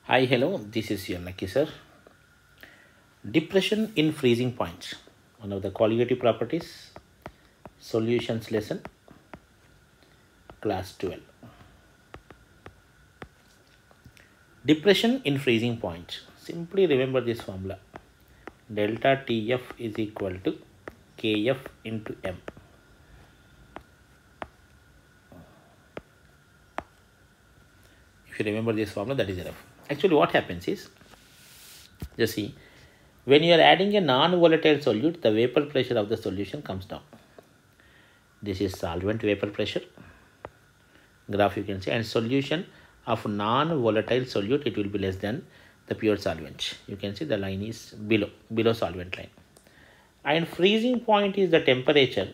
Hi, hello, this is your Lucky sir. Depression in freezing point. One of the qualitative properties. Solutions lesson. Class 12. Depression in freezing point. Simply remember this formula. Delta TF is equal to KF into M. If you remember this formula, that is enough. Actually, what happens is, just see, when you are adding a non-volatile solute, the vapor pressure of the solution comes down. This is solvent vapor pressure graph, you can see, and solution of non-volatile solute, it will be less than the pure solvent. You can see the line is below solvent line. And freezing point is the temperature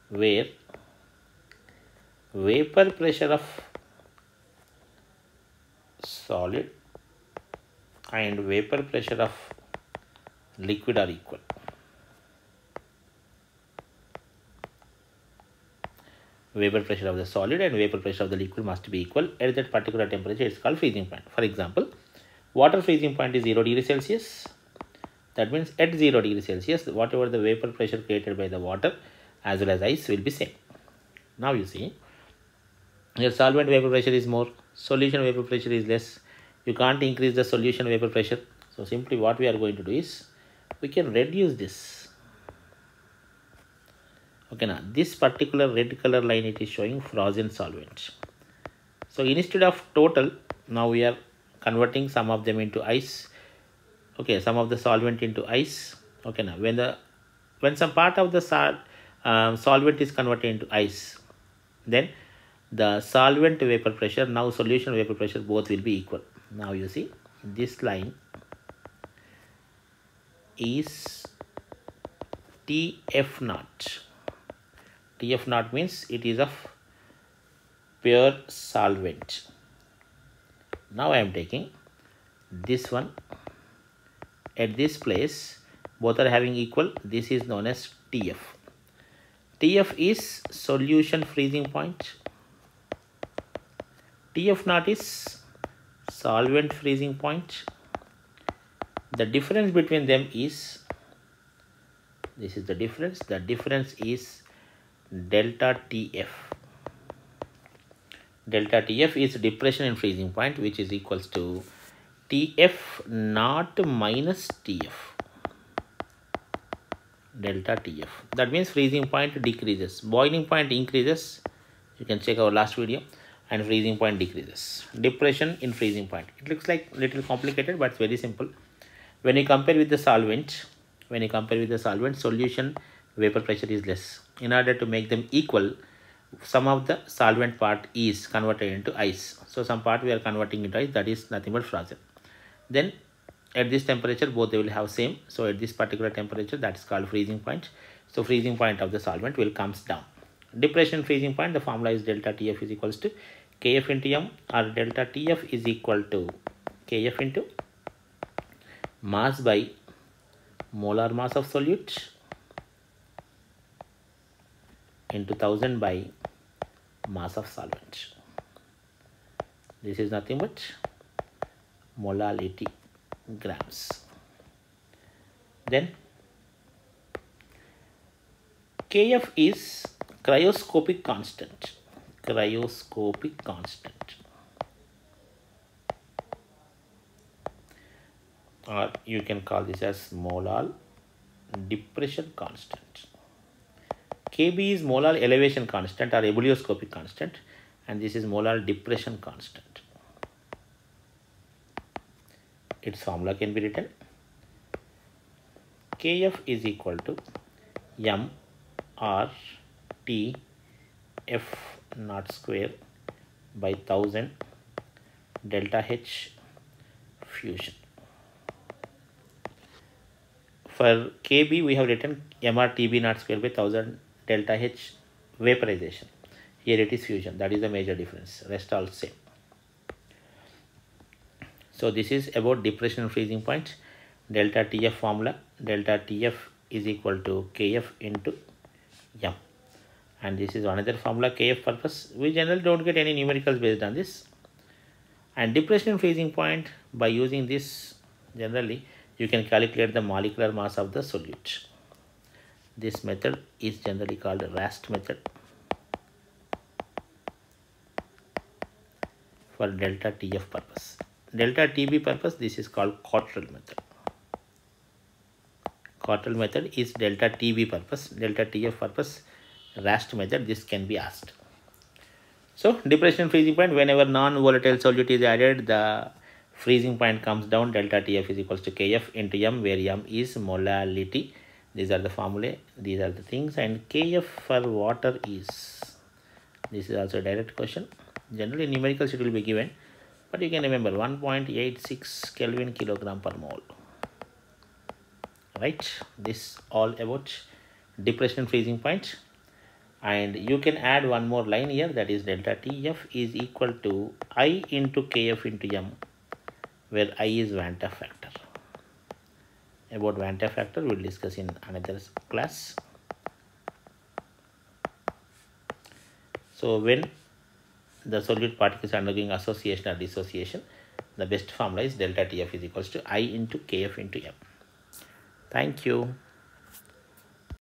where vapor pressure of solid and vapor pressure of liquid are equal. Vapor pressure of the solid and vapor pressure of the liquid must be equal at that particular temperature. It's called freezing point. For example, water freezing point is 0 degrees Celsius. That means at 0 degrees Celsius, whatever the vapor pressure created by the water as well as ice will be same. Now you see, your solvent vapor pressure is more, solution vapor pressure is less. You can't increase the solution vapor pressure. So simply what we are going to do is, we can reduce this. Okay, now this particular red color line, it is showing frozen solvent. So instead of total, now we are converting some of them into ice. Okay, some of the solvent into ice. Okay, now when some part of the solvent is converted into ice, then the solvent vapor pressure, now solution vapor pressure, both will be equal. Now you see this line is TF naught. TF naught means it is of pure solvent. Now I am taking this one at this place, both are having equal. This is known as TF. TF is solution freezing point. TF naught is solvent freezing point. The difference between them is, this is the difference. The difference is delta TF. Delta TF is depression in freezing point, which is equals to TF naught minus TF. Delta TF. That means freezing point decreases, boiling point increases. You can check our last video. And freezing point decreases. Depression in freezing point. It looks like little complicated, but it's very simple. When you compare with the solvent, solution vapor pressure is less. In order to make them equal, some of the solvent part is converted into ice. So some part we are converting into ice, that is nothing but frozen. Then at this temperature, both they will have same. So at this particular temperature, that is called freezing point. So freezing point of the solvent will comes down. Depression freezing point, the formula is delta TF is equals to KF into M, or delta TF is equal to KF into mass by molar mass of solute into 1000 by mass of solvent. This is nothing but molality grams. Then KF is cryoscopic constant. Or you can call this as molar depression constant. Kb is molar elevation constant or ebullioscopic constant, and this is molar depression constant. Its formula can be written Kf is equal to M R T F naught square by 1000 delta H fusion. For Kb, we have written MRTB naught square by 1000 delta H vaporization. Here it is fusion. That is the major difference. Rest all same. So this is about depression freezing point. Delta TF formula. Delta TF is equal to KF into M. and this is another formula Kf purpose. We generally don't get any numericals based on this. And depression and freezing point, by using this generally you can calculate the molecular mass of the solute. This method is generally called Rast method for delta TF purpose. Delta TB purpose, this is called Cottrell method. Cottrell method is delta TB purpose. Delta TF purpose, Rast method, this can be asked. So depression freezing point, whenever non-volatile solute is added, the freezing point comes down. Delta TF is equals to Kf into M, where M is molality. These are the formulae, these are the things. And Kf for water is, this is also a direct question. Generally numericals it will be given, but you can remember 1.86 Kelvin kilogram per mole. Right, this all about depression freezing point. And you can add one more line here, that is delta TF is equal to I into Kf into M, where I is Van 't Hoff factor. About Van 't Hoff factor we will discuss in another class. So when the solute particles are undergoing association or dissociation, the best formula is delta TF is equals to I into Kf into M. Thank you.